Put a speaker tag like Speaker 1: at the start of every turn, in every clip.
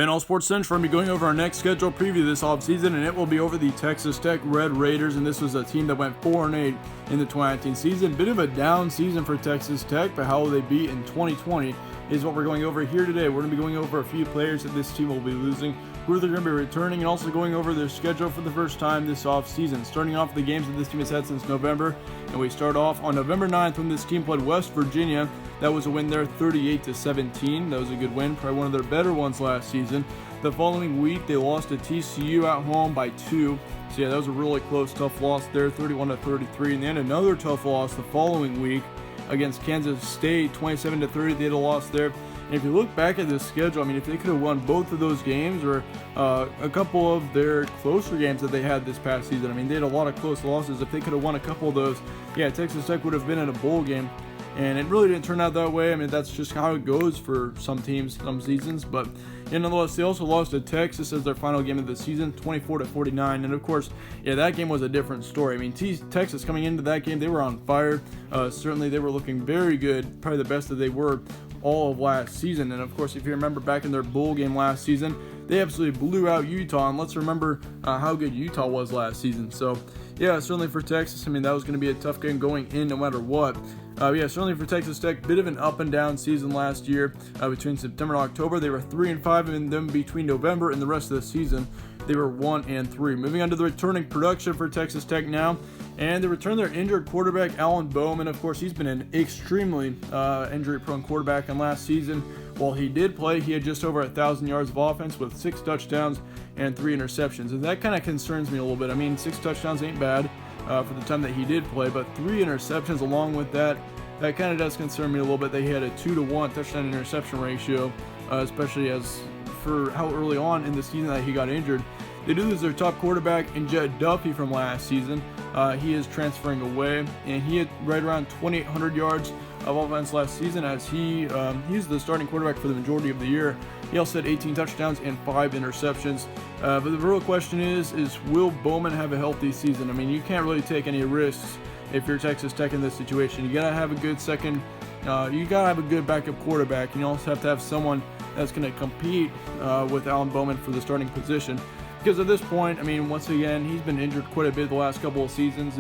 Speaker 1: And All Sports Central, we're going to be going over our next schedule preview this offseason, and it will be over the Texas Tech Red Raiders. And this was a team that went 4-8 in the 2019 season. Bit of a down season for Texas Tech, but how will they be in 2020 is what we're going over here today. We're going to be going over a few players that this team will be losing, who they're going to be returning, and also going over their schedule for the first time this offseason. Starting off the games that this team has had since November, and we start off on November 9th when this team played West Virginia. That was a win there, 38-17. That was a good win, probably one of their better ones last season. The following week, they lost to TCU at home by 2. So yeah, that was a really close, tough loss there, 31-33. And then another tough loss the following week against Kansas State, 27-30. They had a loss there. And if you look back at this schedule, I mean, if they could have won both of those games or a couple of their closer games that they had this past season, I mean, they had a lot of close losses. If they could have won a couple of those, yeah, Texas Tech would have been in a bowl game. And it really didn't turn out that way. I mean, that's just how it goes for some teams, some seasons. But nonetheless, they also lost to Texas as their final game of the season, 24-49. And of course, yeah, that game was a different story. I mean, Texas coming into that game, they were on fire. Certainly, they were looking very good, probably the best that they were all of last season. And of course, if you remember back in their bowl game last season, they absolutely blew out Utah. And let's remember how good Utah was last season. So yeah, certainly for Texas, I mean, that was going to be a tough game going in no matter what. Yeah, certainly for Texas Tech, bit of an up and down season last year. Between September and October, they were 3-5, and then between November and the rest of the season, they were 1-3. Moving on to the returning production for Texas Tech now, and they return their injured quarterback, Alan Bowman. Of course, he's been an extremely injury-prone quarterback, and last season, while he did play, he had just over 1,000 yards of offense with 6 touchdowns and 3 interceptions, and that kind of concerns me a little bit. I mean, 6 touchdowns ain't bad for the time that he did play, but 3 interceptions along with that kind of does concern me a little bit. They had a 2-to-1 touchdown interception ratio, especially as for how early on in the season that he got injured. They do lose their top quarterback in Jett Duffy from last season. He is transferring away, and he had right around 2,800 yards of offense last season as he's the starting quarterback for the majority of the year. He also had 18 touchdowns and 5 interceptions. But the real question is will Bowman have a healthy season? I mean, you can't really take any risks if you're Texas Tech in this situation. You gotta have a good you gotta have a good backup quarterback. You also have to have someone that's going to compete with Alan Bowman for the starting position. Because at this point, I mean, once again, he's been injured quite a bit the last couple of seasons.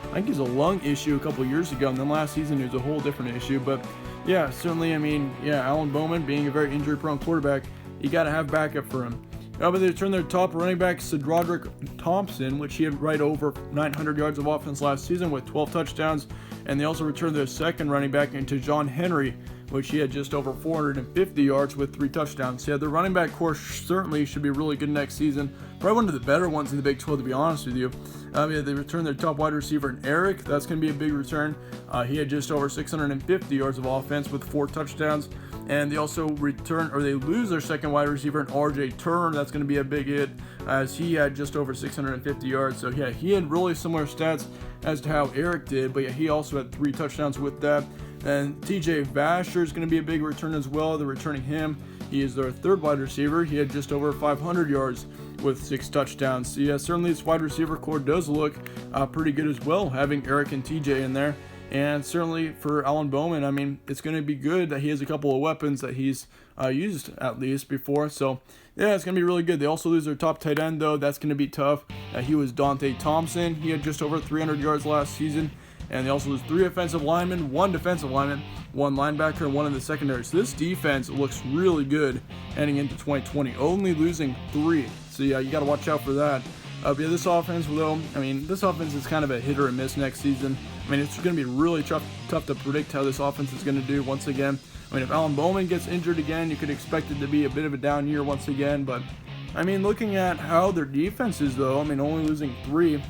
Speaker 1: I think it was a lung issue a couple of years ago, and then last season it was a whole different issue. But yeah, certainly, I mean, yeah, Alan Bowman being a very injury-prone quarterback, you got to have backup for him. But they returned their top running back, Cedrodrick Thompson, which he had right over 900 yards of offense last season with 12 touchdowns. And they also returned their second running back into John Henry, which he had just over 450 yards with 3 touchdowns. So yeah, the running back core certainly should be really good next season. Probably one of the better ones in the Big 12, to be honest with you. Yeah, they returned their top wide receiver, Eric. That's going to be a big return. He had just over 650 yards of offense with 4 touchdowns. And they also they lose their second wide receiver, RJ Turner. That's going to be a big hit as he had just over 650 yards. So yeah, he had really similar stats as to how Eric did, but yeah, he also had 3 touchdowns with that. And TJ Vasher is going to be a big return as well. They're returning him. He is their third wide receiver. He had just over 500 yards with 6 touchdowns. So yeah, certainly this wide receiver core does look pretty good as well, having Eric and TJ in there. And certainly for Alan Bowman, I mean, it's going to be good that he has a couple of weapons that he's used at least before. So yeah, it's going to be really good. They also lose their top tight end, though. That's going to be tough. He was Dante Thompson. He had just over 300 yards last season. And they also lose 3 offensive linemen, 1 defensive lineman, 1 linebacker, and 1 in the secondary. So this defense looks really good heading into 2020, only losing 3. So yeah, you got to watch out for that. But yeah, this offense, though, I mean, this offense is kind of a hit or a miss next season. I mean, it's going to be really tough to predict how this offense is going to do once again. I mean, if Alan Bowman gets injured again, you could expect it to be a bit of a down year once again. But, I mean, looking at how their defense is, though, I mean, only losing 3,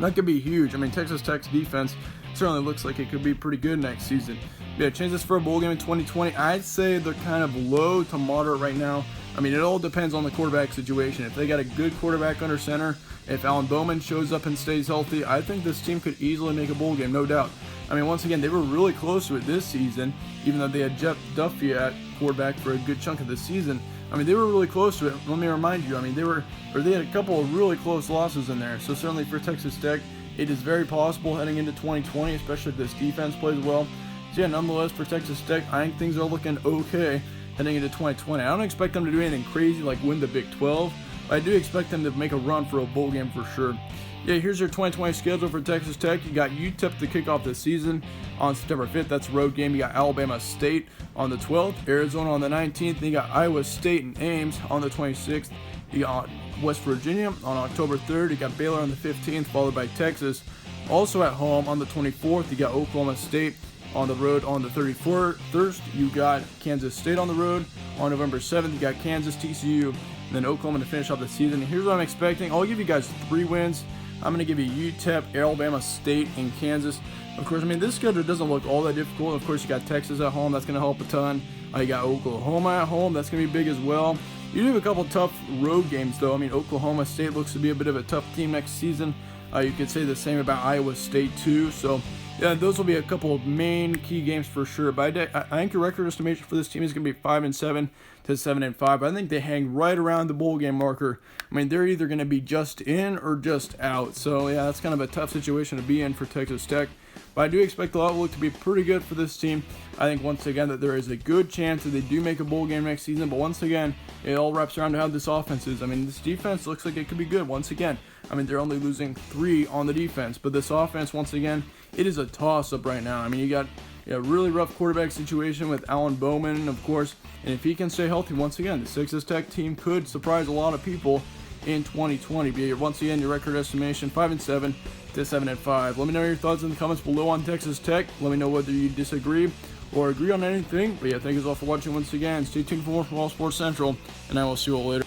Speaker 1: that could be huge. I mean, Texas Tech's defense certainly looks like it could be pretty good next season. Yeah, chances for a bowl game in 2020, I'd say they're kind of low to moderate right now. I mean, it all depends on the quarterback situation. If they got a good quarterback under center, if Alan Bowman shows up and stays healthy, I think this team could easily make a bowl game, no doubt. I mean, once again, they were really close to it this season, even though they had Jett Duffy at quarterback for a good chunk of the season. I mean, they were really close to it. Let me remind you, I mean, they had a couple of really close losses in there. So certainly for Texas Tech, it is very possible heading into 2020, especially if this defense plays well. So yeah, nonetheless, for Texas Tech, I think things are looking okay heading into 2020. I don't expect them to do anything crazy like win the Big 12, but I do expect them to make a run for a bowl game for sure. Yeah, here's your 2020 schedule for Texas Tech. You got UTEP to kick off the season on September 5th. That's a road game. You got Alabama State on the 12th, Arizona on the 19th. Then you got Iowa State and Ames on the 26th. You got West Virginia on October 3rd. You got Baylor on the 15th, followed by Texas. Also at home on the 24th, you got Oklahoma State on the road on the 31st. You got Kansas State on the road on November 7th. You got Kansas, TCU, and then Oklahoma to finish off the season. And here's what I'm expecting. I'll give you guys 3 wins. I'm going to give you UTEP, Alabama State, and Kansas. Of course, I mean, this schedule doesn't look all that difficult. Of course, you got Texas at home. That's going to help a ton. You got Oklahoma at home. That's going to be big as well. You do have a couple tough road games, though. I mean, Oklahoma State looks to be a bit of a tough team next season. You could say the same about Iowa State, too. So, yeah, those will be a couple of main key games for sure. But I think your record estimation for this team is going to be 5-7 to 7-5. But I think they hang right around the bowl game marker. I mean, they're either going to be just in or just out. So, yeah, that's kind of a tough situation to be in for Texas Tech. But I do expect the outlook to be pretty good for this team. I think, once again, that there is a good chance that they do make a bowl game next season. But once again, it all wraps around to how this offense is. I mean, this defense looks like it could be good. Once again, I mean, they're only losing 3 on the defense. But this offense, once again, it is a toss-up right now. I mean, you got a really rough quarterback situation with Alan Bowman, of course. And if he can stay healthy, once again, the Texas Tech team could surprise a lot of people in 2020. But once again, your record estimation, 5-7 to 7-5. Let me know your thoughts in the comments below on Texas Tech. Let me know whether you disagree or agree on anything. But yeah, thank you all for watching once again. Stay tuned for more from All Sports Central, and I will see you all later.